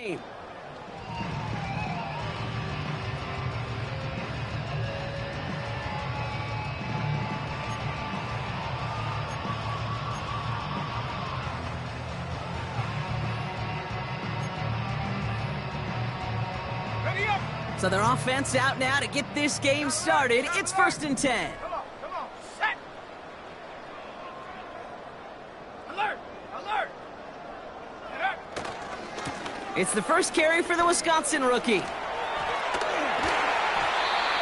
game. So their offense out now to get this game started. It's 1st and 10. Come on, set! Alert! It's the first carry for the Wisconsin rookie.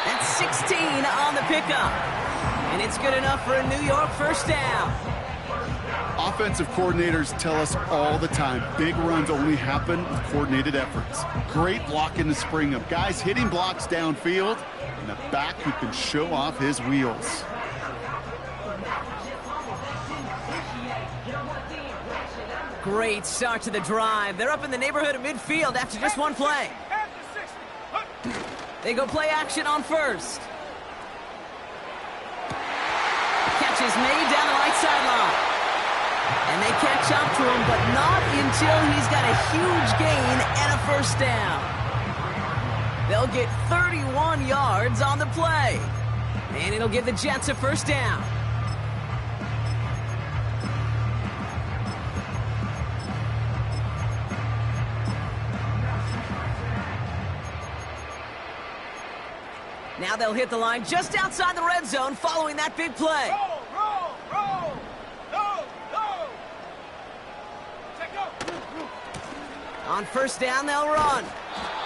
That's 16 on the pickup. And it's good enough for a New York first down. Offensive coordinators tell us all the time, big runs only happen with coordinated efforts. Great blocking to spring them. Guys hitting blocks downfield, and a back who can show off his wheels. Great start to the drive. They're up in the neighborhood of midfield after just one play. They go play action on first. Catch is made down the right sideline. And they catch up to him, but not until he's got a huge gain and a first down. They'll get 31 yards on the play. And it'll give the Jets a first down. Now they'll hit the line just outside the red zone following that big play. Roll! On first down, they'll run.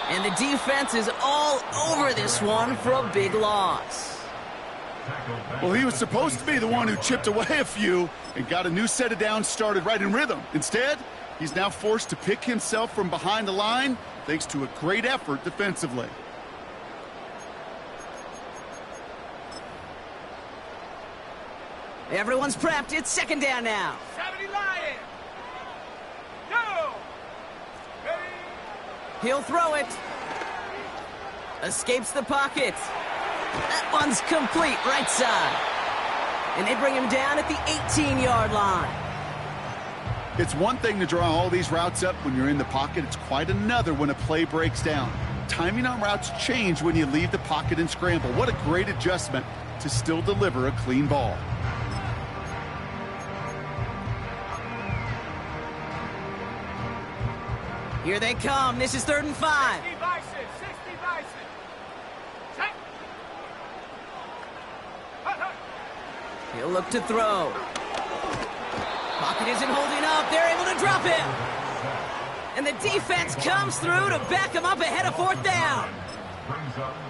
And the defense is all over this one for a big loss. Well, he was supposed to be the one who chipped away a few and got a new set of downs started right in rhythm. Instead, he's now forced to pick himself from behind the line thanks to a great effort defensively. Everyone's prepped. It's 2nd down now. 70 Lion! Go! He'll throw it. Escapes the pocket. That one's complete, right side. And they bring him down at the 18-yard line. It's one thing to draw all these routes up when you're in the pocket. It's quite another when a play breaks down. Timing on routes change when you leave the pocket and scramble. What a great adjustment to still deliver a clean ball. Here they come. This is 3rd and 5. 60 Bison! Check! He'll look to throw. Pocket isn't holding up. They're able to drop him. And the defense comes through to back him up ahead of 4th down.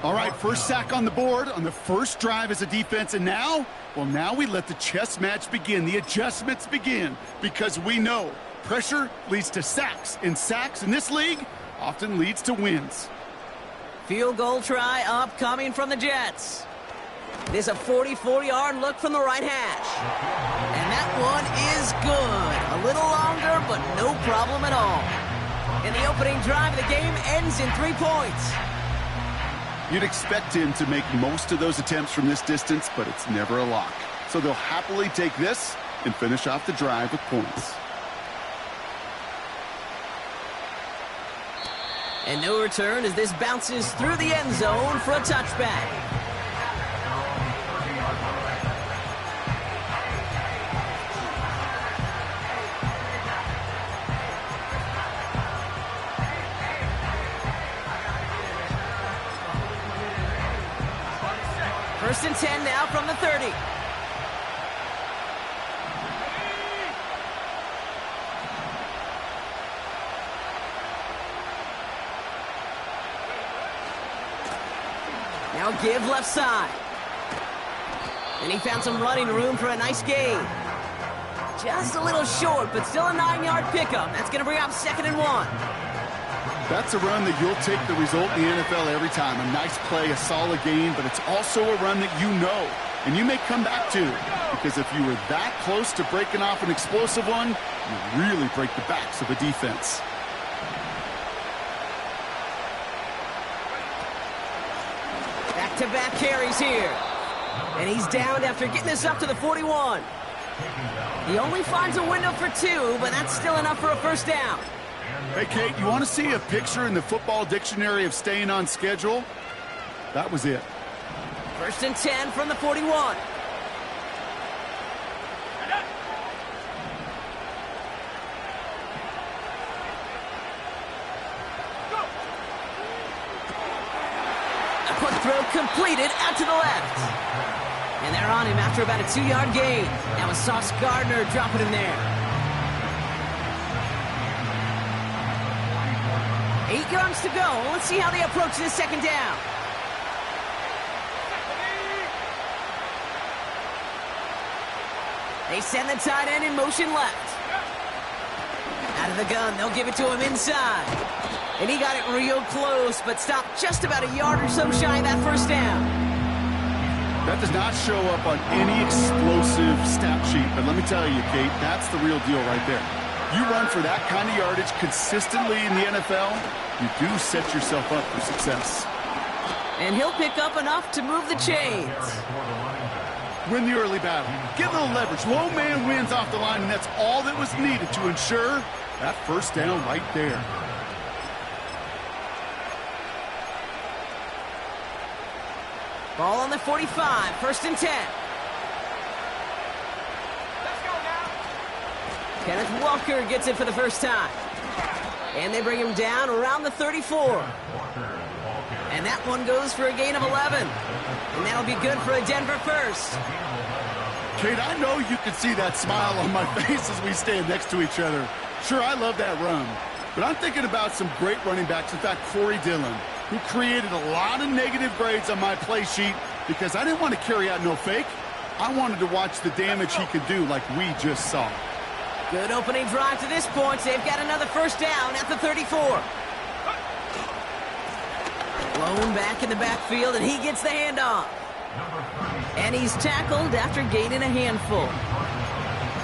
All right, first sack on the board on the first drive as a defense. And now, well, now we let the chess match begin. The adjustments begin because we know pressure leads to sacks, and sacks in this league often leads to wins. Field goal try upcoming from the Jets. This is a 44-yard look from the right hash. And that one is good. A little longer, but no problem at all. And the opening drive of the game ends in 3 points. You'd expect him to make most of those attempts from this distance, but it's never a lock. So they'll happily take this and finish off the drive with points. And no return as this bounces through the end zone for a touchback. First and 10 now from the 30. Now give left side. And he found some running room for a nice gain. Just a little short, but still a 9-yard pickup. That's going to bring up 2nd and 1. That's a run that you'll take the result in the NFL every time. A nice play, a solid gain, but it's also a run that you know, and you may come back to. Because if you were that close to breaking off an explosive one, you really break the backs of a defense. Back-to-back carries here. And he's down after getting this up to the 41. He only finds a window for 2, but that's still enough for a first down. Hey, Kate, you want to see a picture in the football dictionary of staying on schedule? That was it. 1st and 10 from the 41. A quick throw completed out to the left. And they're on him after about a 2-yard gain. That was Sauce Gardner dropping him there. 8 yards to go. Let's see how they approach this 2nd down. They send the tight end in motion left. Out of the gun, they'll give it to him inside. And he got it real close, but stopped just about a yard or so shy of that 1st down. That does not show up on any explosive stat sheet, but let me tell you, Kate, that's the real deal right there. You run for that kind of yardage consistently in the NFL, you do set yourself up for success. And he'll pick up enough to move the chains. Win the early battle. Get a little leverage. Low man wins off the line, and that's all that was needed to ensure that 1st down right there. Ball on the 45, 1st and 10. Let's go now. Kenneth Walker gets it for the first time. And they bring him down around the 34. And that one goes for a gain of 11. And that'll be good for a Denver first. Kate, I know you can see that smile on my face as we stand next to each other. Sure, I love that run. But I'm thinking about some great running backs. In fact, Corey Dillon, who created a lot of negative grades on my play sheet because I didn't want to carry out no fake. I wanted to watch the damage he could do like we just saw. Good opening drive to this point. They've got another 1st down at the 34. Blown back in the backfield, and he gets the handoff. And he's tackled after gaining a handful.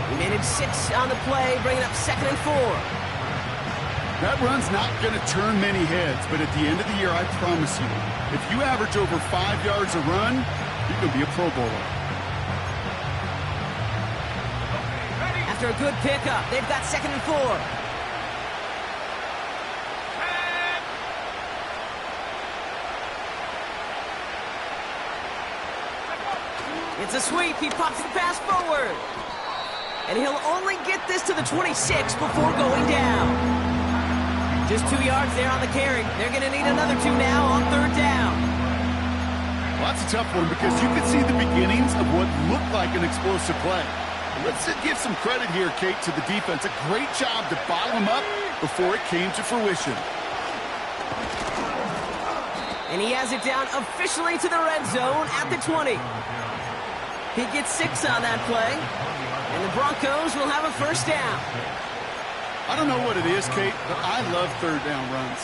He managed 6 on the play, bringing up 2nd and 4. That run's not going to turn many heads, but at the end of the year, I promise you, if you average over 5 yards a run, you can be a Pro Bowler. After a good pickup, they've got 2nd and 4. It's a sweep. He pops the pass forward. And he'll only get this to the 26 before going down. Just 2 yards there on the carry. They're going to need another 2 now on 3rd down. Well, that's a tough one because you can see the beginnings of what looked like an explosive play. Let's give some credit here, Kate, to the defense. A great job to bottle him up before it came to fruition. And he has it down officially to the red zone at the 20. He gets 6 on that play. And the Broncos will have a 1st down. I don't know what it is, Kate, but I love 3rd down runs.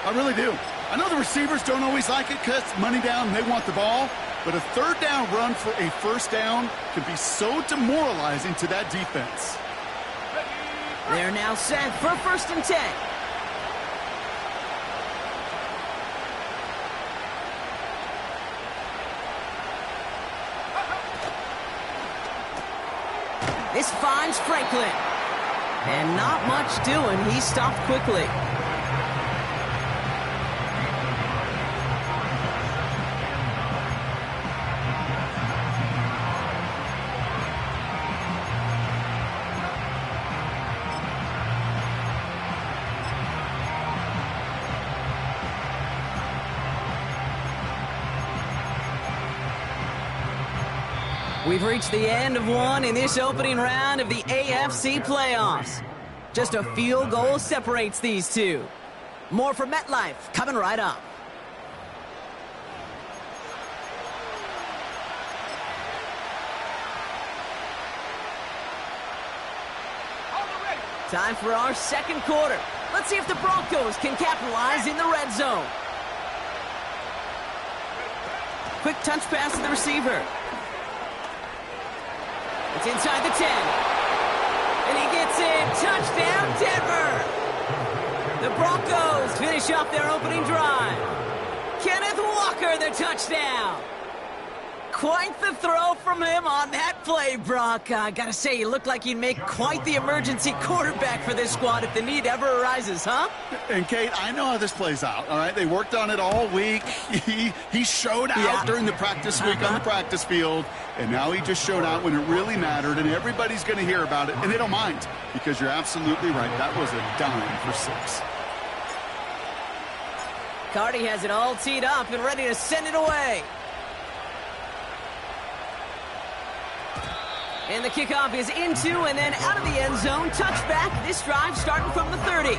I really do. I know the receivers don't always like it because money down, they want the ball. But a 3rd down run for a 1st down can be so demoralizing to that defense. They're now set for 1st and 10. This finds Franklin. And not much doing. He stopped quickly. We've reached the end of one in this opening round of the AFC playoffs. Just a field goal separates these two. More from MetLife coming right up. Time for our 2nd quarter. Let's see if the Broncos can capitalize in the red zone. Quick touch pass to the receiver. It's inside the 10. And he gets it. Touchdown, Denver. The Broncos finish off their opening drive. Kenneth Walker, the touchdown. quite the throw from him on that play, Brock. I gotta say, you look like you'd make quite the emergency quarterback for this squad if the need ever arises, huh? And, Kate, I know how this plays out, all right? They worked on it all week. He showed out during the practice week on the practice field, and now he just showed out when it really mattered, and everybody's going to hear about it, and they don't mind, because you're absolutely right. That was a dime for 6. Carty has it all teed up and ready to send it away. And the kickoff is into and then out of the end zone. Touchback. This drive starting from the 30.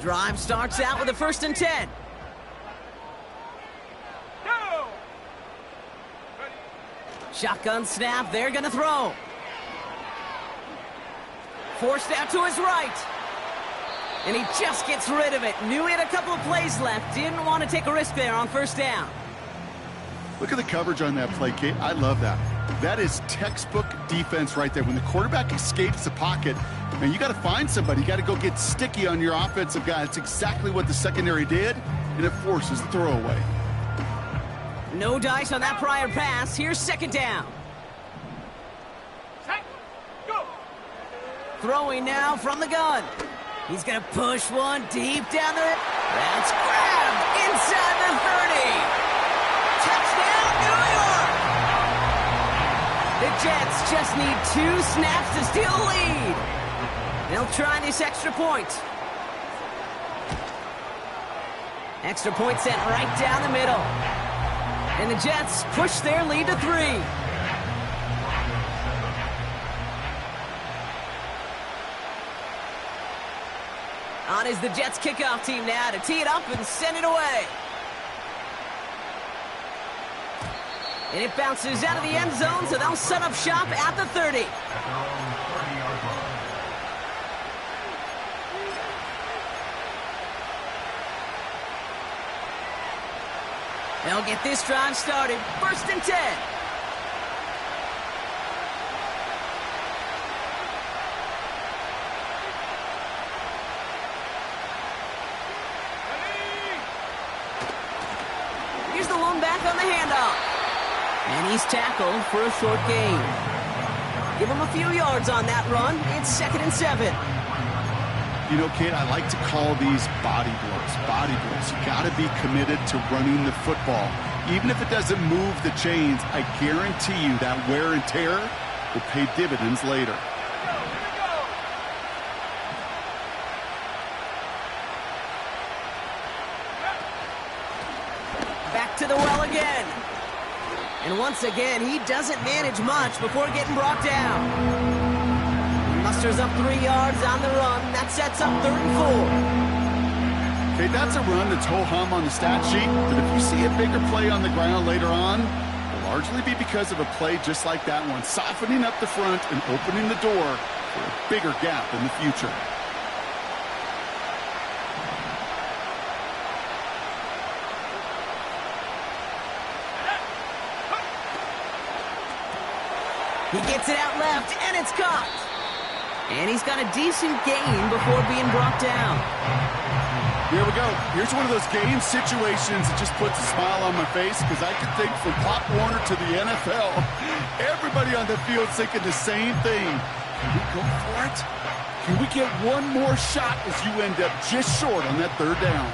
Drive starts out with a 1st and 10. Shotgun snap, they're gonna throw. Forced out to his right. And he just gets rid of it. Knew he had a couple of plays left. Didn't want to take a risk there on 1st down. Look at the coverage on that play, Kate. I love that. That is textbook defense right there. When the quarterback escapes the pocket, man, you got to find somebody. You got to go get sticky on your offensive guy. That's exactly what the secondary did, and it forces the throwaway. No dice on that prior pass. Here's 2nd down. Set. Go. Throwing now from the gun. He's going to push one deep down the... That's grabbed inside the 30. Touchdown, New York! The Jets just need 2 snaps to steal the lead. They'll try this extra point. Extra point sent right down the middle. And the Jets push their lead to 3. On is the Jets kickoff team now to tee it up and send it away. And it bounces out of the end zone, so they'll set up shop at the 30. They'll get this drive started. 1st and 10. Here's the lone back on the handoff. And he's tackled for a short gain. Give him a few yards on that run. It's 2nd and 7. You know, Kate, I like to call these body blows. Body blows. You got to be committed to running the football. Even if it doesn't move the chains, I guarantee you that wear and tear will pay dividends later. Back to the well again. And once again, he doesn't manage much before getting brought down. Musters up 3 yards on the run. That sets up 3rd and 4. Okay, that's a run that's ho-hum on the stat sheet, but if you see a bigger play on the ground later on, it'll largely be because of a play just like that one, softening up the front and opening the door for a bigger gap in the future. He gets it out left, and it's caught. And he's got a decent gain before being brought down. Here we go. Here's one of those game situations that just puts a smile on my face because I can think from Pop Warner to the NFL. Everybody on the field thinking the same thing. Can we go for it? Can we get one more shot as you end up just short on that 3rd down?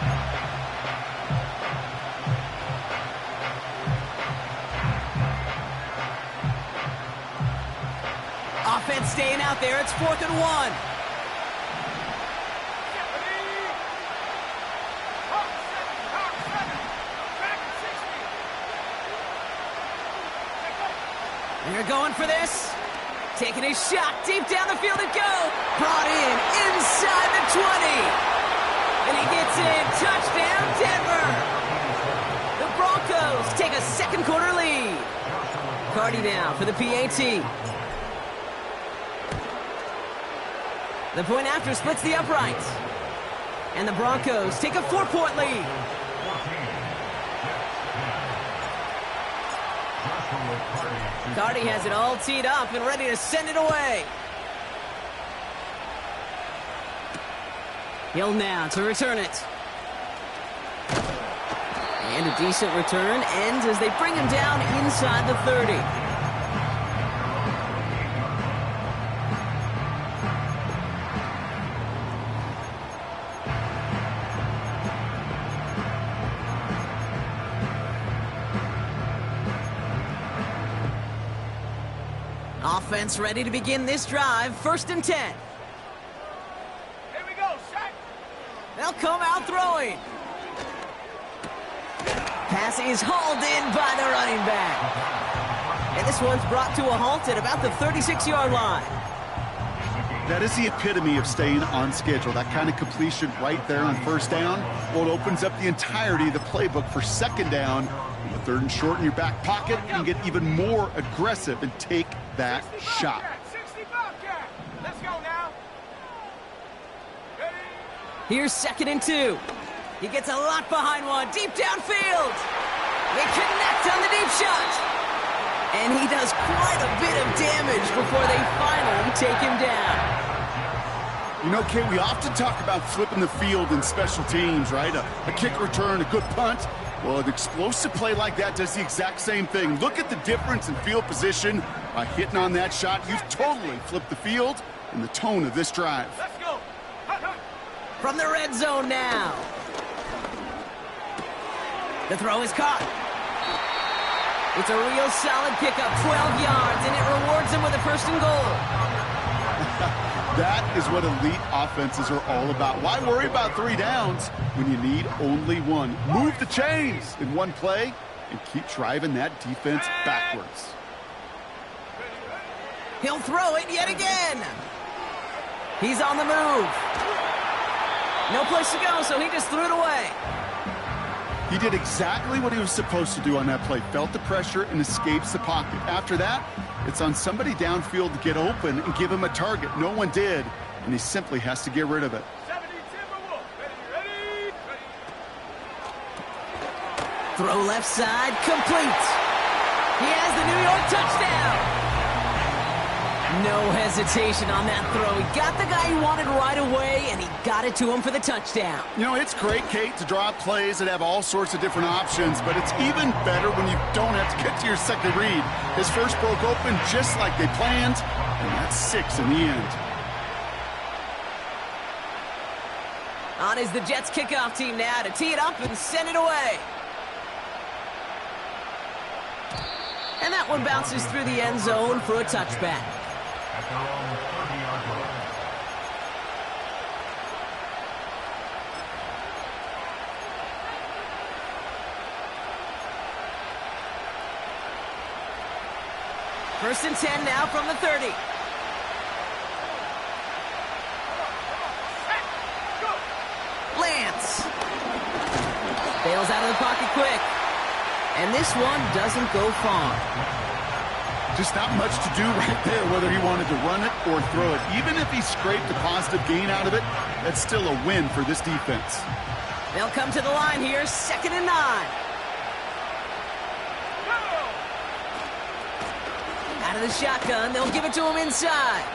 Offense staying out there. It's 4th and 1. They're going for this. Taking a shot deep down the field and go. Brought in inside the 20. And he gets in. Touchdown, Denver. The Broncos take a 2nd quarter lead. Carty now for the PAT. The point after splits the uprights. And the Broncos take a 4-point lead. Cardi has it all teed up and ready to send it away. Hill now to return it. And a decent return ends as they bring him down inside the 30. Offense ready to begin this drive. 1st and 10. Here we go, set. They'll come out throwing. Pass is hauled in by the running back. And this one's brought to a halt at about the 36-yard line. That is the epitome of staying on schedule. That kind of completion right there on 1st down. Well, it opens up the entirety of the playbook for 2nd down. With 3rd and short in your back pocket, you can get even more aggressive and take that shot. 60 Bobcat. Let's go now. Ready? Here's 2nd and 2. He gets a lot behind one, deep downfield. They connect on the deep shot. And he does quite a bit of damage before they finally take him down. You know, Kate, we often talk about flipping the field in special teams, right? A kick return, a good punt. Well, an explosive play like that does the exact same thing. Look at the difference in field position. By hitting on that shot, you've totally flipped the field and the tone of this drive. Let's go. Hut, hut. From the red zone now. The throw is caught. It's a real solid pickup, 12 yards, and it rewards him with a 1st and goal. That is what elite offenses are all about. Why worry about 3 downs when you need only one? Move the chains in one play and keep driving that defense backwards. He'll throw it yet again. He's on the move. No place to go, so he just threw it away. He did exactly what he was supposed to do on that play. Felt the pressure and escapes the pocket. After that, it's on somebody downfield to get open and give him a target. No one did, and he simply has to get rid of it. 70 Timberwolves. Ready, ready, ready. Throw left side, complete. He has the New York touchdown. No hesitation on that throw. He got the guy he wanted right away, and he got it to him for the touchdown. You know, it's great, Kate, to draw up plays that have all sorts of different options, but it's even better when you don't have to get to your second read. His first broke open just like they planned, and that's 6 in the end. On is the Jets kickoff team now to tee it up and send it away. And that one bounces through the end zone for a touchback. At their own 30-yard line. First and 10 now from the 30. Lance. Bails out of the pocket quick. And this one doesn't go far. Just not much to do right there, whether he wanted to run it or throw it. Even if he scraped a positive gain out of it, that's still a win for this defense. They'll come to the line here, 2nd and 9. Out of the shotgun, they'll give it to him inside.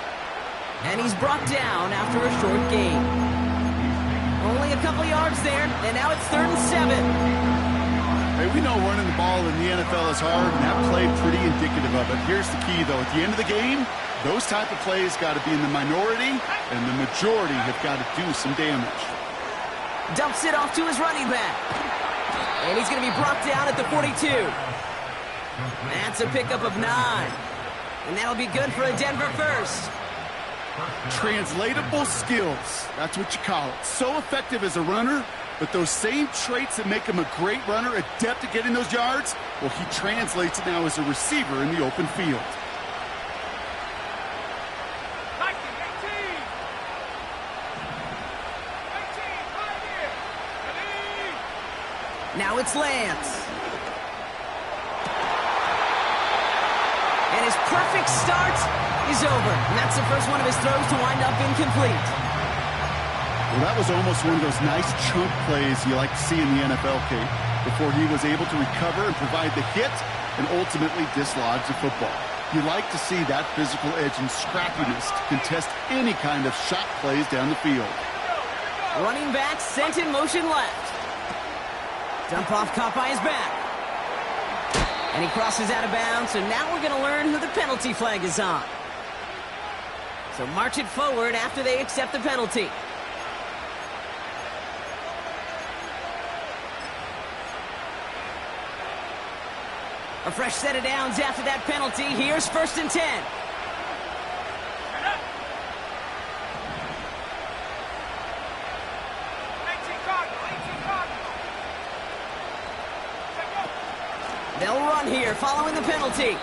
And he's brought down after a short gain. Only a couple yards there, and now it's 3rd and 7. Hey, we know running the ball in the NFL is hard, and that play pretty indicative of it. Here's the key, though. At the end of the game, those type of plays got to be in the minority, and the majority have got to do some damage. Dumps it off to his running back. And he's going to be brought down at the 42. That's a pickup of 9. And that'll be good for a Denver first. Translatable skills. That's what you call it. So effective as a runner, but those same traits that make him a great runner, adept at getting those yards, well, he translates it now as a receiver in the open field. Now it's Lance. And his perfect start is over. And that's the first one of his throws to wind up incomplete. Well, that was almost one of those nice chunk plays you like to see in the NFL, Kate. Before he was able to recover and provide the hit, and ultimately dislodge the football. You like to see that physical edge and scrappiness to contest any kind of shot plays down the field. Running back sent in motion left. Dump off caught by his back. And he crosses out of bounds, so now we're going to learn who the penalty flag is on. So march it forward after they accept the penalty. A fresh set of downs after that penalty. Here's 1st and 10. They'll run here following the penalty.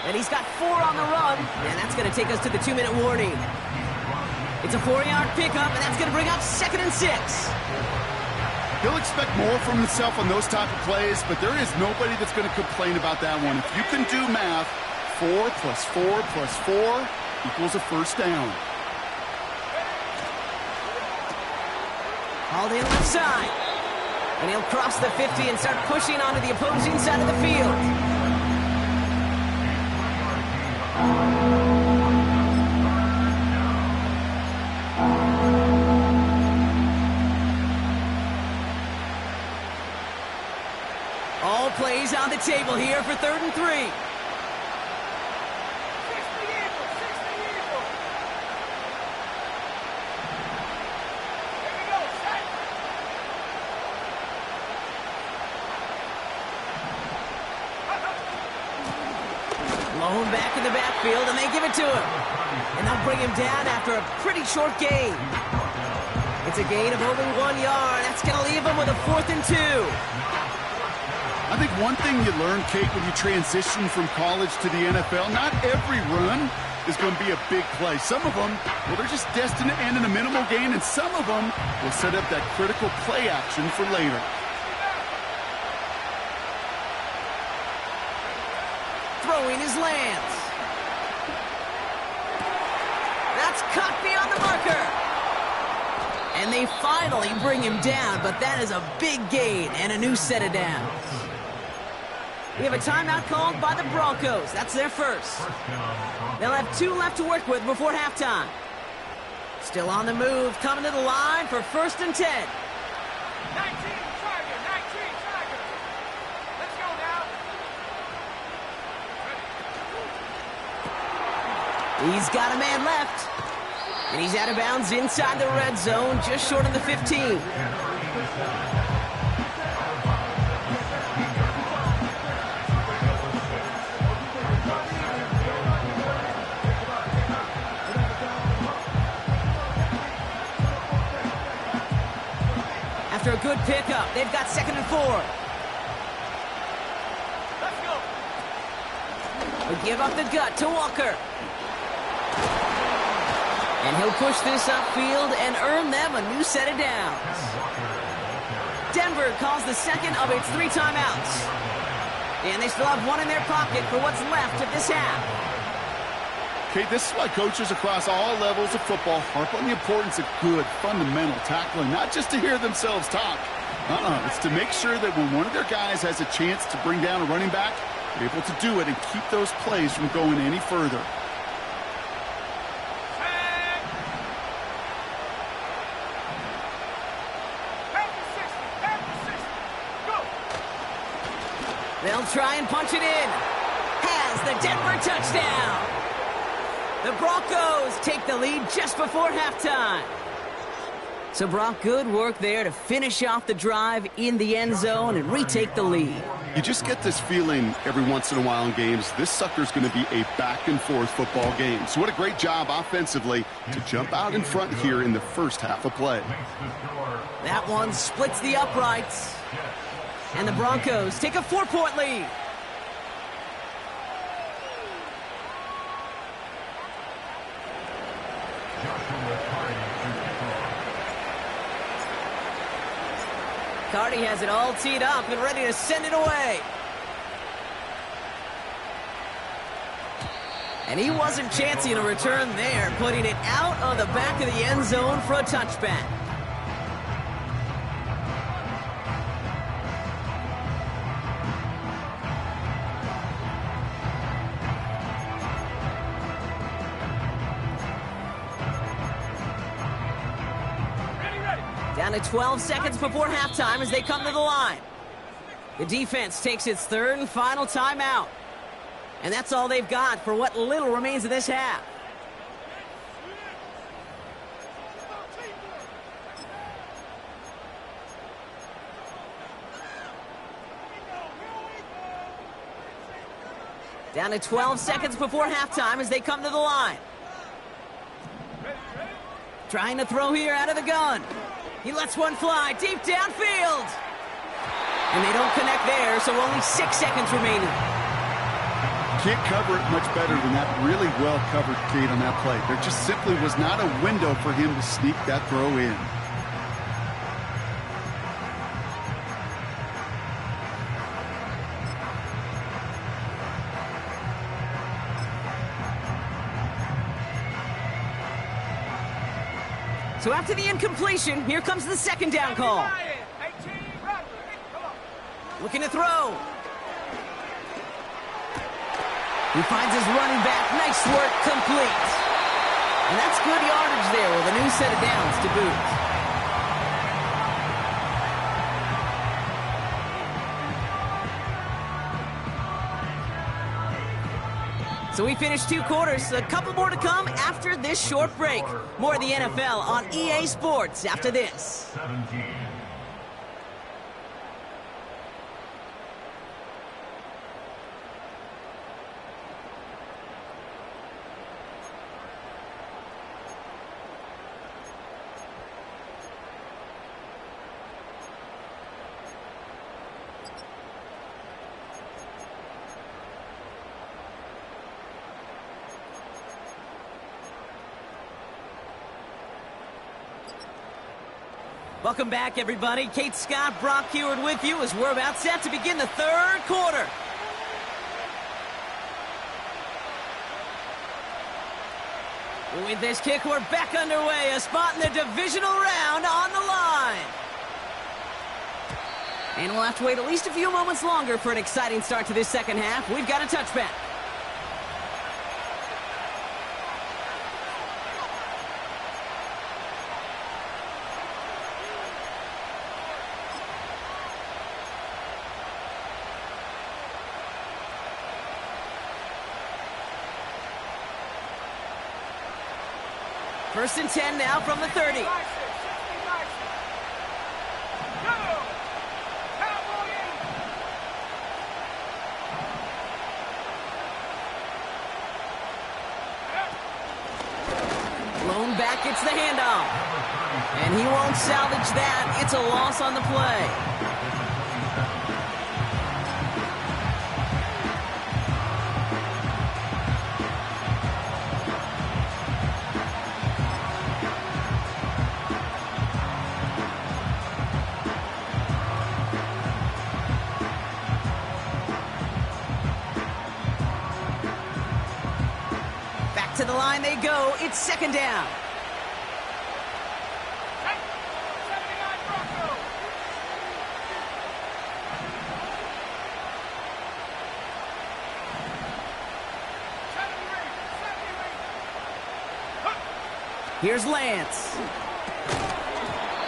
And he's got 4 on the run, and that's going to take us to the 2-minute warning. It's a 4-yard pickup, and that's going to bring up 2nd and 6. He'll expect more from himself on those type of plays, but there is nobody that's going to complain about that one. If you can do math, 4 plus 4 plus 4 equals a first down. Hauled in left side. And he'll cross the 50 and start pushing onto the opposing side of the field. All plays on the table here for 3rd and 3. Blown back in the backfield, and they give it to him. And they'll bring him down after a pretty short gain. It's a gain of only 1 yard. That's going to leave him with a 4th and 2. I think one thing you learn, Kate, when you transition from college to the NFL, not every run is going to be a big play. Some of them, well, they're just destined to end in a minimal gain, and some of them will set up that critical play action for later. Throwing his lands. That's caught beyond the marker. And they finally bring him down, but that is a big gain and a new set of downs. We have a timeout called by the Broncos. That's their first. They'll have 2 left to work with before halftime. Still on the move, coming to the line for 1st and 10. 19 Tiger, 19 Tiger. Let's go now. He's got a man left. And he's out of bounds inside the red zone, just short of the 15. After a good pickup, they've got 2nd and 4. Let's go. They give up the gut to Walker. And he'll push this upfield and earn them a new set of downs. Denver calls the 2nd of its 3 timeouts. And they still have 1 in their pocket for what's left of this half. Okay, this is why coaches across all levels of football harp on the importance of good, fundamental tackling, not just to hear themselves talk. It's to make sure that when one of their guys has a chance to bring down a running back, they're able to do it and keep those plays from going any further. They'll try and punch it in. Has the Denver touchdown. The Broncos take the lead just before halftime. So Brock, good work there to finish off the drive in the end zone and retake the lead. You just get this feeling every once in a while in games, this sucker's going to be a back-and-forth football game. So what a great job offensively to jump out in front here in the first half of play. That one splits the uprights. And the Broncos take a 4-point lead. Cardi has it all teed up and ready to send it away. And he wasn't chancing a return there, putting it out of the back of the end zone for a touchback. Down to 12 seconds before halftime as they come to the line. The defense takes its third and final timeout. And that's all they've got for what little remains of this half. Down to 12 seconds before halftime as they come to the line. Trying to throw here out of the gun. He lets one fly deep downfield. And they don't connect there, so only 6 seconds remaining. Can't cover it much better than that. Really well covered, Kate, on that play. There just simply was not a window for him to sneak that throw in. So after the incompletion, here comes the second down call. Looking to throw. He finds his running back. Nice work, complete. And that's good yardage there with a new set of downs to boot. So we finished 2 quarters. A couple more to come after this short break. More of the NFL on EA Sports after this. 17. Welcome back, everybody. Kate Scott, Brock Huard with you as we're about set to begin the third quarter. With this kick, we're back underway. A spot in the divisional round on the line. And we'll have to wait at least a few moments longer for an exciting start to this second half. We've got a touchback. First and 10 now from the 30. Blown back, it's the handoff. And he won't salvage that. It's a loss on the play. To the line they go. It's second down. Here's Lance.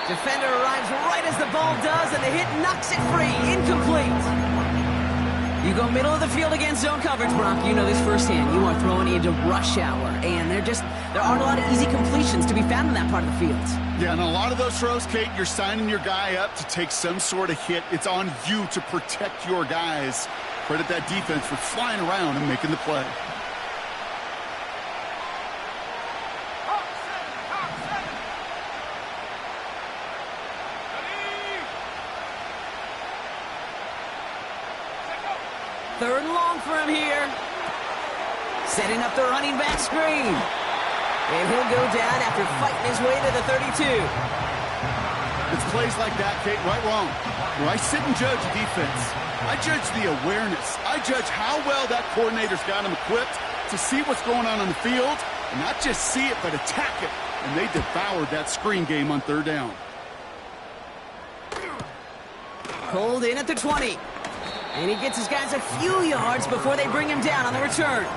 Defender arrives right as the ball does, and the hit knocks it free. Incomplete. You go middle of the field against zone coverage, Brock. You know this firsthand. You are throwing into rush hour, and there aren't a lot of easy completions to be found in that part of the field. Yeah, and a lot of those throws, Kate, you're signing your guy up to take some sort of hit. It's on you to protect your guys. Credit that defense for flying around and making the play. Third and long for him here. Setting up the running back screen. And he'll go down after fighting his way to the 32. It's plays like that, Kate, right wrong. Where I sit and judge the defense. I judge the awareness. I judge how well that coordinator's got him equipped to see what's going on the field. And not just see it, but attack it. And they devoured that screen game on third down. Pulled in at the 20. And he gets his guys a few yards before they bring him down on the return.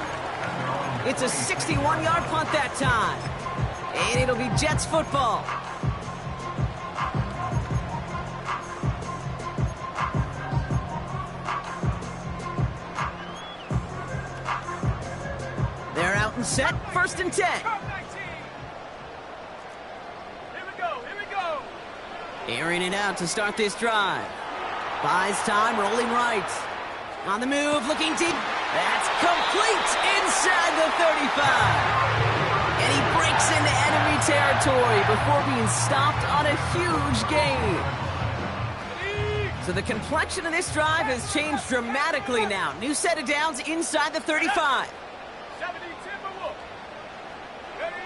It's a 61-yard punt that time. And it'll be Jets football. out and set. 1st and 10. Go, 19. Here we go. Here we go. Airing it out to start this drive. Buys time, rolling right. On the move, looking deep. That's complete inside the 35. And he breaks into enemy territory before being stopped on a huge gain. So the complexion of this drive has changed dramatically now. New set of downs inside the 35. 70 Timberwolves. Ready?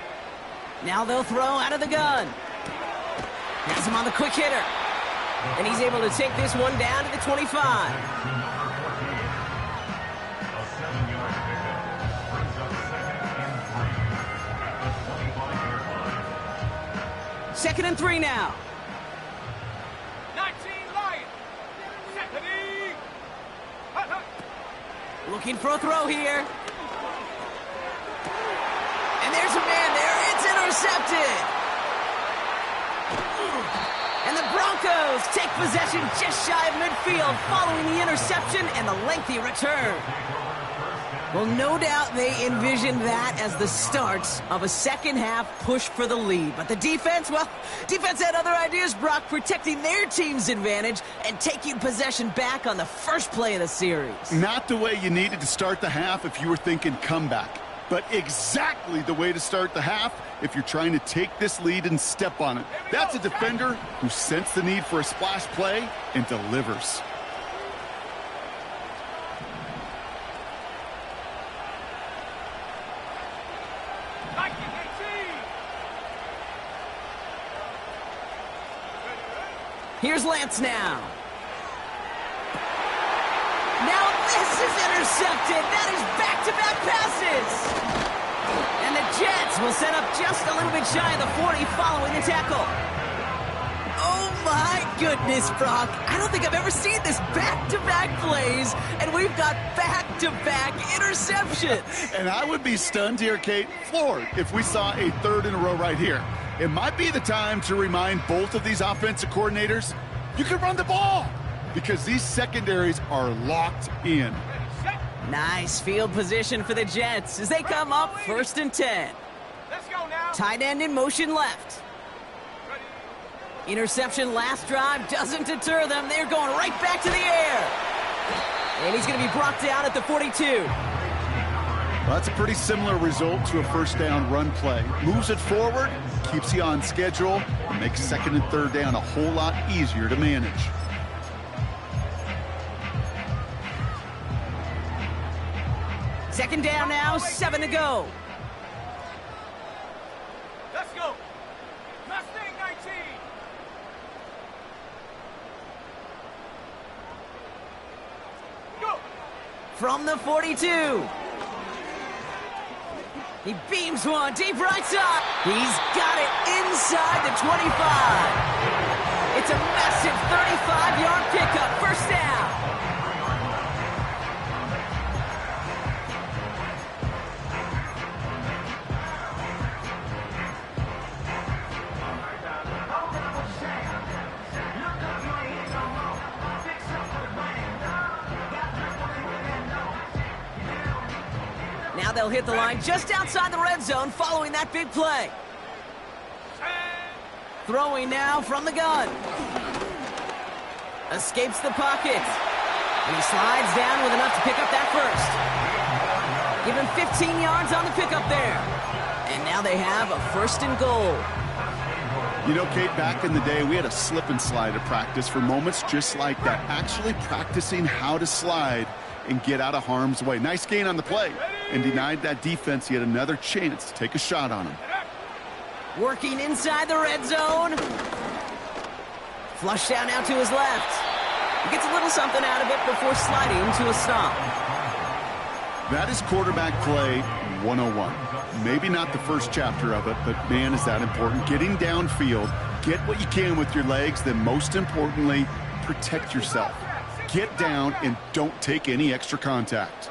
Now they'll throw out of the gun. Has him on the quick hitter. And he's able to take this one down to the 25. A 7-yard pickup brings up 2nd and 3 at the 25-yard line. 2nd and 3 now. 19 Lions. Ready? Hut, hut. Looking for a throw here. And there's a man there. It's intercepted. And the Broncos take possession just shy of midfield following the interception and the lengthy return. Well, no doubt they envisioned that as the start of a second-half push for the lead. But the defense, well, defense had other ideas, Brock, protecting their team's advantage and taking possession back on the first play of the series. Not the way you needed to start the half if you were thinking comeback, but exactly the way to start the half if you're trying to take this lead and step on it. That's a defender who sensed the need for a splash play and delivers. Here's Lance now. Now this is intercepted. That is back-to-back passes. And the Jets will set up just a little bit shy of the 40 following the tackle. Oh my goodness, Brock. I don't think I've ever seen this back-to-back plays, and we've got back-to-back interceptions. And I would be stunned here, Kate, floored, if we saw a 3rd in a row right here. It might be the time to remind both of these offensive coordinators, you can run the ball, because these secondaries are locked in. Nice field position for the Jets as they come up 1st and 10. Let's go now. Tight end in motion left. Interception last drive doesn't deter them. They're going right back to the air. And he's going to be brought down at the 42. Well, that's a pretty similar result to a 1st down run play. Moves it forward, keeps you on schedule, and makes 2nd and 3rd down a whole lot easier to manage. Second down now, 7 to go. Let's go. Mustang 19. Go. From the 42. He beams one deep right side. He's got it inside the 25. It's a massive 35-yard pickup. 1st down. Now they'll hit the line just outside the red zone following that big play. Throwing now from the gun. Escapes the pocket. And he slides down with enough to pick up that first. Give him 15 yards on the pickup there. And now they have a 1st and goal. You know, Kate, back in the day, we had a slip and slide at practice for moments just like that. Actually practicing how to slide and get out of harm's way. Nice gain on the play and denied that defense yet another chance to take a shot on him. Working inside the red zone. Flush down now to his left. He gets a little something out of it before sliding to a stop. That is quarterback play 101. Maybe not the first chapter of it, but man, is that important. Getting downfield, get what you can with your legs, then most importantly, protect yourself. Get down and don't take any extra contact.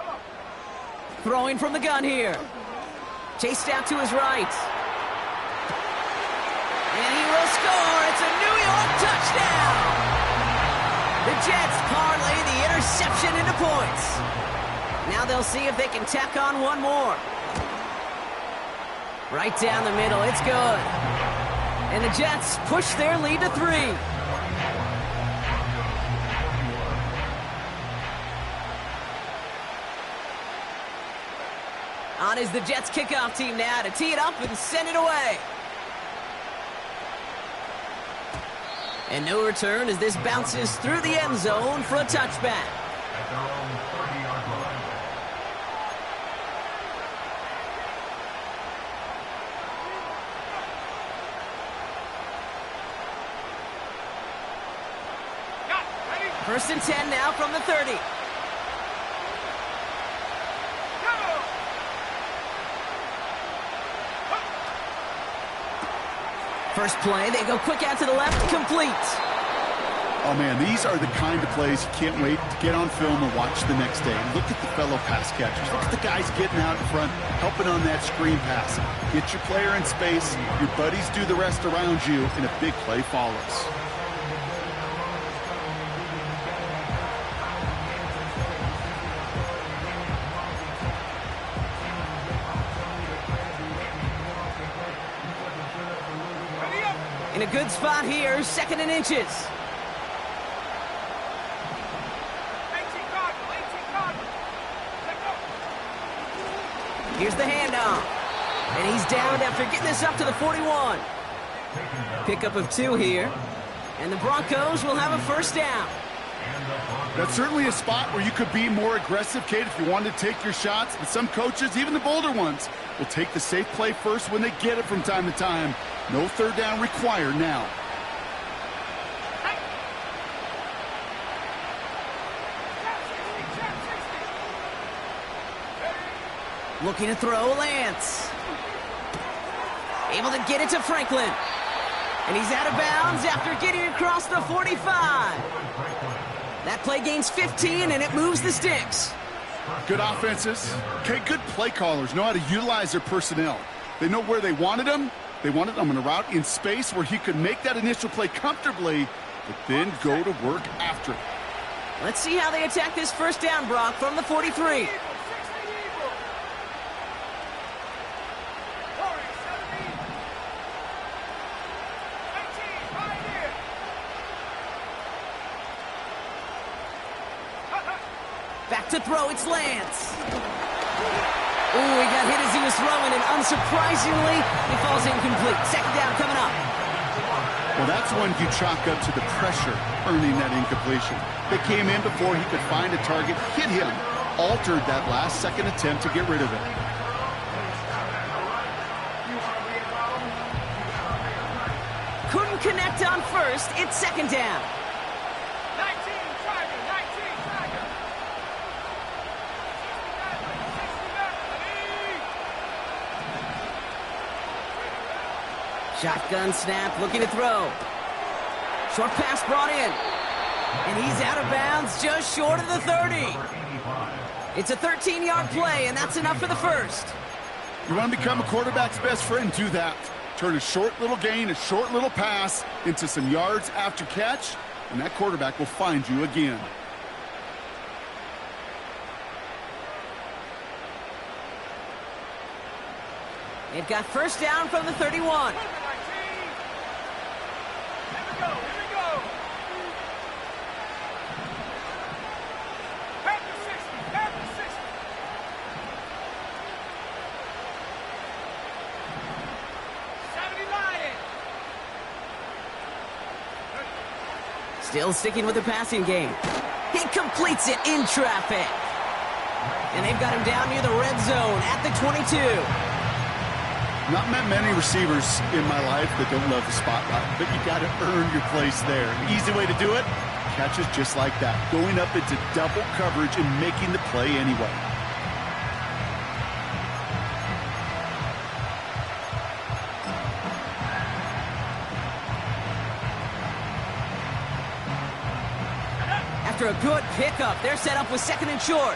Throwing from the gun here. Chased out to his right. And he will score. It's a New York touchdown. The Jets parlay the interception into points. Now they'll see if they can tack on one more. Right down the middle. It's good. And the Jets push their lead to 3. On is the Jets kickoff team now to tee it up and send it away. And no return as this bounces through the end zone for a touchback. At their own 30-yard line. First and 10 now from the 30. First play, they go quick out to the left, complete. Oh, man, these are the kind of plays you can't wait to get on film and watch the next day. Look at the fellow pass catchers. Look at the guys getting out in front, helping on that screen pass. Get your player in space, your buddies do the rest around you, and a big play follows. In a good spot here, second and inches. 18 Cardinal. Let go. Here's the handoff. And he's down after getting this up to the 41. Pickup of 2 here. And the Broncos will have a first down. That's certainly a spot where you could be more aggressive, Kate, if you wanted to take your shots. But some coaches, even the bolder ones, will take the safe play first when they get it from time to time. No third down required now. Looking to throw, Lance. Able to get it to Franklin. And he's out of bounds after getting across the 45. That play gains 15, and it moves the sticks. Good offenses. Okay, good play callers know how to utilize their personnel. They know where they wanted them. They wanted them on a route in space where he could make that initial play comfortably, but then go to work after it. Let's see how they attack this first down, Brock, from the 43. Back to throw, it's Lance. Ooh, he got hit as he was throwing, and unsurprisingly, he falls incomplete. Second down coming up. Well, that's when you chalk up to the pressure earning that incompletion. They came in before he could find a target, hit him, altered that last second attempt to get rid of it. Couldn't connect on first. It's second down. 19 Tiger, 19 Tiger. 69, Shotgun snap, looking to throw. Short pass brought in. And he's out of bounds, just short of the 30. It's a 13-yard play, and that's enough for the first. You want to become a quarterback's best friend, do that. Turn a short little gain, a short little pass into some yards after catch, and that quarterback will find you again. They've got first down from the 31. Here we go. Back to 60, back to 60. Still sticking with the passing game. He completes it in traffic. And they've got him down near the red zone at the 22. Not met many receivers in my life that don't love the spotlight, but you got to earn your place there. An easy way to do it, catches just like that, going up into double coverage and making the play anyway. After a good pickup, they're set up with second and short.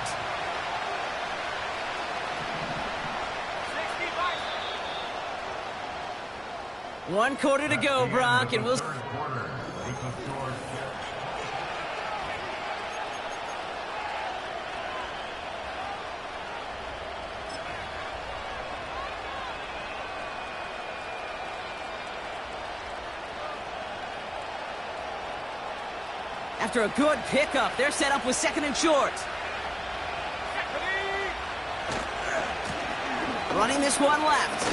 One quarter to go, Brock, and we'll... After a good pickup, they're set up with second and short. Running this one left.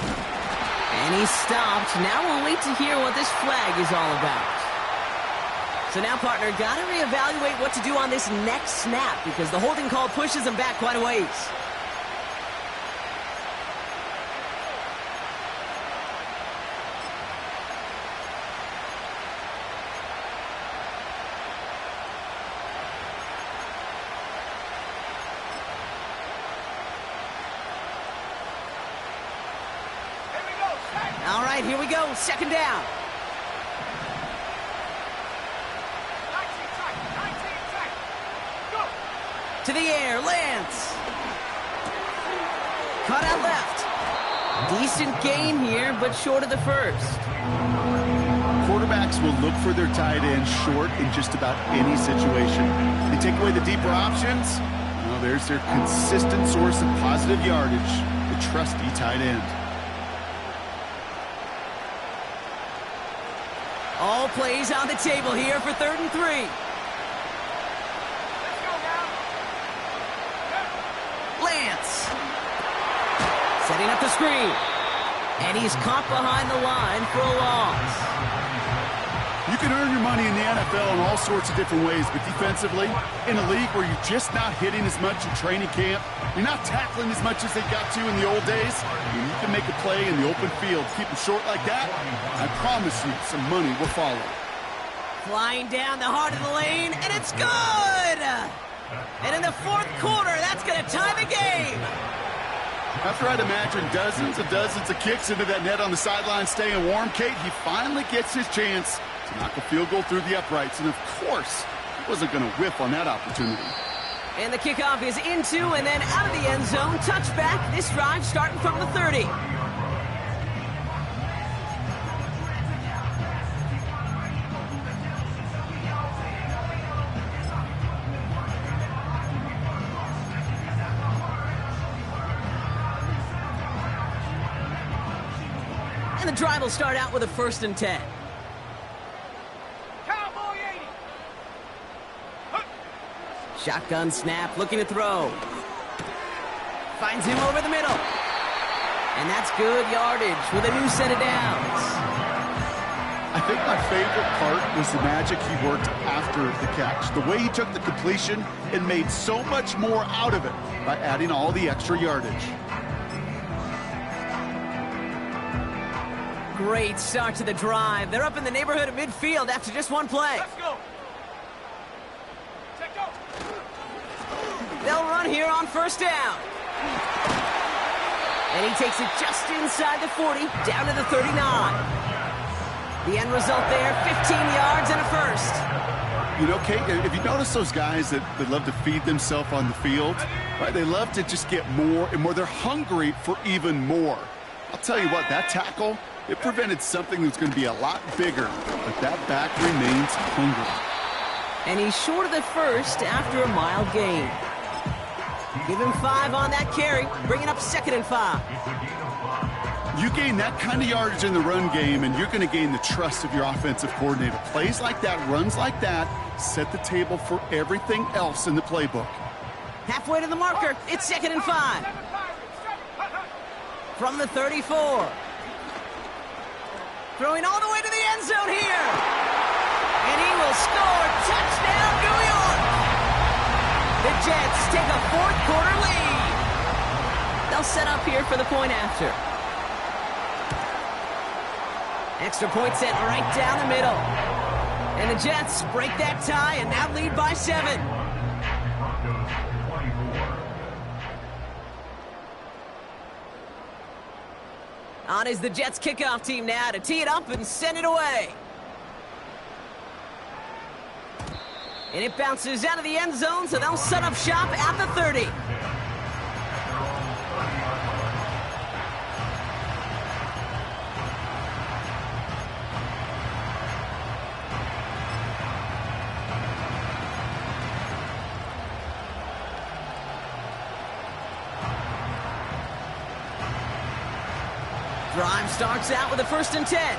And he's stopped. Now we'll wait to hear what this flag is all about. So now, partner, got to reevaluate what to do on this next snap because the holding call pushes him back quite a ways. All right, here we go. Second down. 19 track. Go. To the air, Lance. Cut out left. Decent gain here, but short of the first. Quarterbacks will look for their tight end short in just about any situation. They take away the deeper options. Well, there's their consistent source of positive yardage, the trusty tight end. All plays on the table here for 3rd and 3. Let's go now. Lance. Setting up the screen. And he's caught behind the line for a loss. You can earn your money in the NFL in all sorts of different ways, but defensively, in a league where you're just not hitting as much in training camp, you're not tackling as much as they got to in the old days, and you can make a play in the open field. Keep them short like that, I promise you some money will follow. Flying down the heart of the lane, and it's good! And in the 4th quarter, that's going to tie the game. After I'd imagine dozens of kicks into that net on the sideline staying warm, Kate, he finally gets his chance to knock a field goal through the uprights, and of course, he wasn't going to whiff on that opportunity. And the kickoff is into and then out of the end zone. Touchback. This drive starting from the 30. And the drive will start out with a 1st and 10. Cowboy 80. Shotgun snap, looking to throw. Finds him over the middle. And that's good yardage with a new set of downs. I think my favorite part was the magic he worked after the catch. The way he took the completion and made so much more out of it by adding all the extra yardage. Great start to the drive. They're up in the neighborhood of midfield after just one play. Let's go. Check go. They'll run here on 1st down. And he takes it just inside the 40, down to the 39. The end result there, 15 yards and a 1st. You know, Kate, if you notice those guys that love to feed themselves on the field, right? They love to just get more and more. They're hungry for even more. I'll tell you what, that tackle, it prevented something that's going to be a lot bigger, but that back remains hungry. And he's short of the 1st after a mild gain. Give him 5 on that carry, bringing up 2nd and 5. You gain that kind of yardage in the run game, and you're going to gain the trust of your offensive coordinator. Plays like that, runs like that, set the table for everything else in the playbook. Halfway to the marker, it's 2nd and 5. From the 34. Throwing all the way to the end zone here. And he will score. Touchdown, New York. The Jets take a 4th quarter lead. They'll set up here for the point after. Extra point set right down the middle. And the Jets break that tie and now lead by 7. On is the Jets kickoff team now to tee it up and send it away. And it bounces out of the end zone, so they'll set up shop at the 30. Drive starts out with a 1st and 10.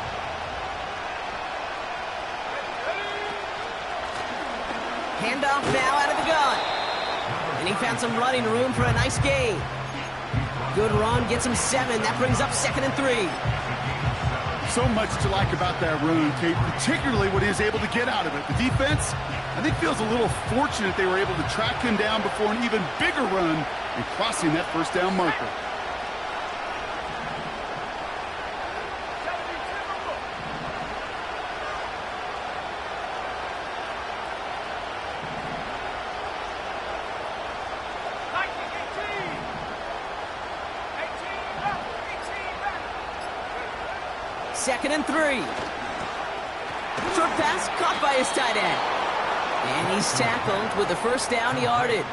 Handoff now out of the gun. And he found some running room for a nice gain. Good run, gets him 7. That brings up 2nd and 3. So much to like about that run, Kate, particularly what he was able to get out of it. The defense, I think, feels a little fortunate they were able to track him down before an even bigger run and crossing that first down marker. Second and 3. Short pass caught by his tight end. And he's tackled with the first down yardage.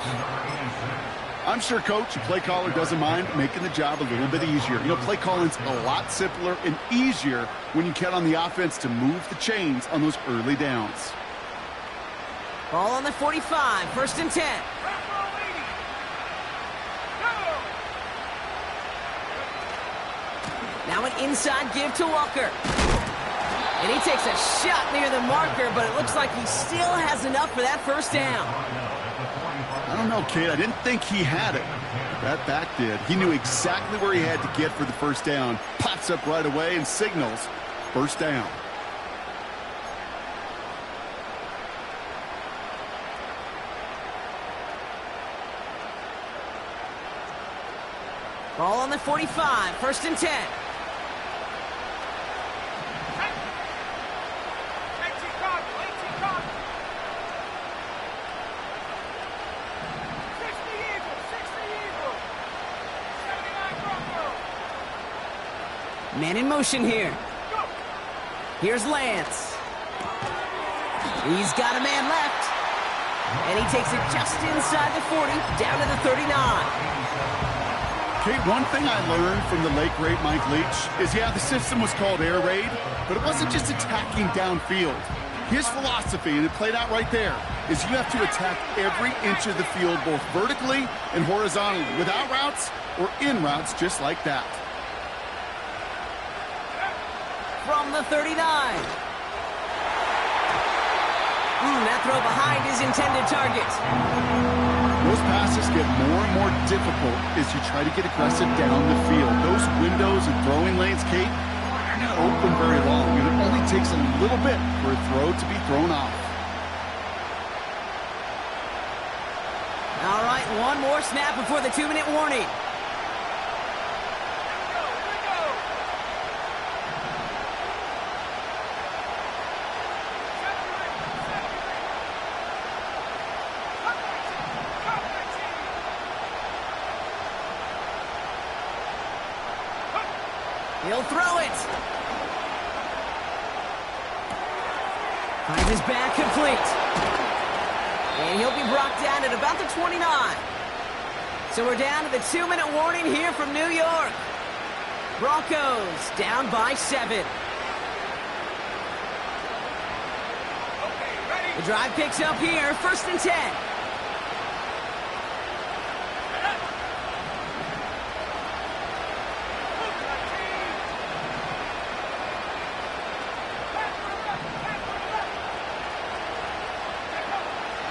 I'm sure coach and play caller doesn't mind making the job a little bit easier. You know, play calling's a lot simpler and easier when you count on the offense to move the chains on those early downs. Ball on the 45, 1st and 10. Now an inside give to Walker. And he takes a shot near the marker, but it looks like he still has enough for that first down. I don't know, kid. I didn't think he had it. That back did. He knew exactly where he had to get for the first down. Pops up right away and signals first down. Ball on the 45, 1st and 10. Man in motion here. Here's Lance. He's got a man left. And he takes it just inside the 40, down to the 39. Okay, one thing I learned from the late great Mike Leach is, yeah, the system was called air raid, but it wasn't just attacking downfield. His philosophy, and it played out right there, is you have to attack every inch of the field, both vertically and horizontally, without routes or in routes, just like that. From the 39. That throw behind his intended target. Those passes get more and more difficult as you try to get aggressive down the field. Those windows and throwing lanes, Kate, they're not open very long, and it only takes a little bit for a throw to be thrown off. All right, one more snap before the 2-minute warning. He'll throw it. Five is back complete. And he'll be brought down at about the 29. So we're down to the 2-minute warning here from New York. Broncos down by 7. The drive picks up here, 1st and 10.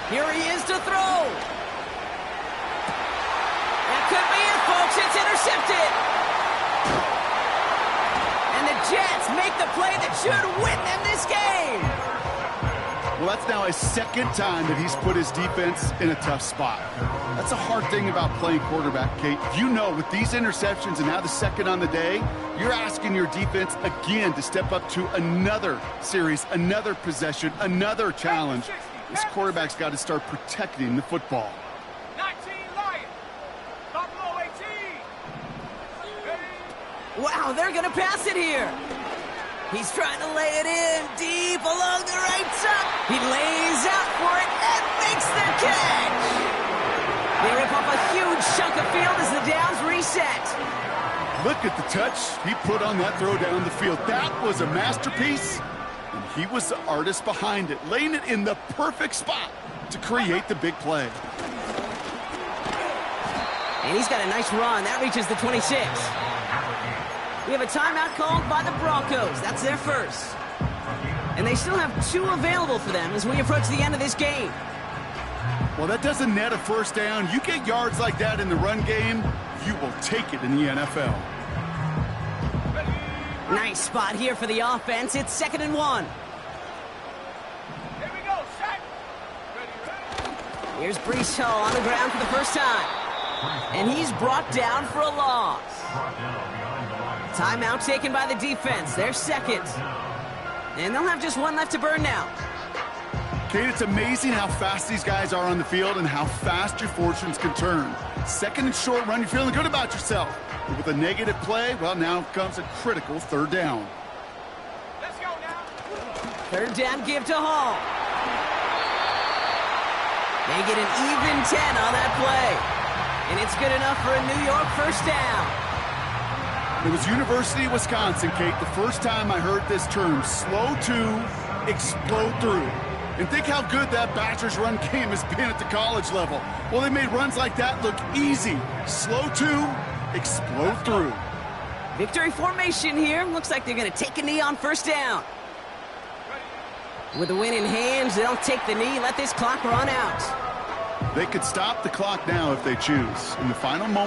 Here he is to throw. That could be it, folks. It's intercepted. And the Jets make the play that should win them this game. Well, that's now his 2nd time that he's put his defense in a tough spot. That's a hard thing about playing quarterback, Kate. You know, with these interceptions and now the 2nd on the day, you're asking your defense again to step up to another series, another possession, another challenge. This quarterback's got to start protecting the football. 19 Lions. Buffalo 18. Wow, they're going to pass it here. He's trying to lay it in deep along the right side. He lays out for it and makes the catch. They rip off a huge chunk of field as the downs reset. Look at the touch he put on that throw down the field. That was a masterpiece. And he was the artist behind it, laying it in the perfect spot to create the big play. And he's got a nice run. That reaches the 26. We have a timeout called by the Broncos. That's their first. And they still have 2 available for them as we approach the end of this game. Well, that doesn't net a first down. You get yards like that in the run game, you will take it in the NFL. Nice spot here for the offense. It's 2nd and 1. Here we go, set. Ready. Here's Breece Hall on the ground for the first time. And he's brought down for a loss. Timeout taken by the defense. They're second. And they'll have just one left to burn now. Kate, it's amazing how fast these guys are on the field and how fast your fortunes can turn. 2nd and short run, you're feeling good about yourself. But with a negative play, well, now comes a critical 3rd down. Let's go now. 3rd down give to Hall. They get an even 10 on that play. And it's good enough for a New York first down. It was University of Wisconsin, Kate, the first time I heard this term, slow to explode through. And think how good that Badgers run game has been at the college level. Well, they made runs like that look easy. Slow to explode through. Victory formation here. Looks like they're going to take a knee on first down. With the win in hand, they'll take the knee, let this clock run out. They could stop the clock now if they choose. In the final moment.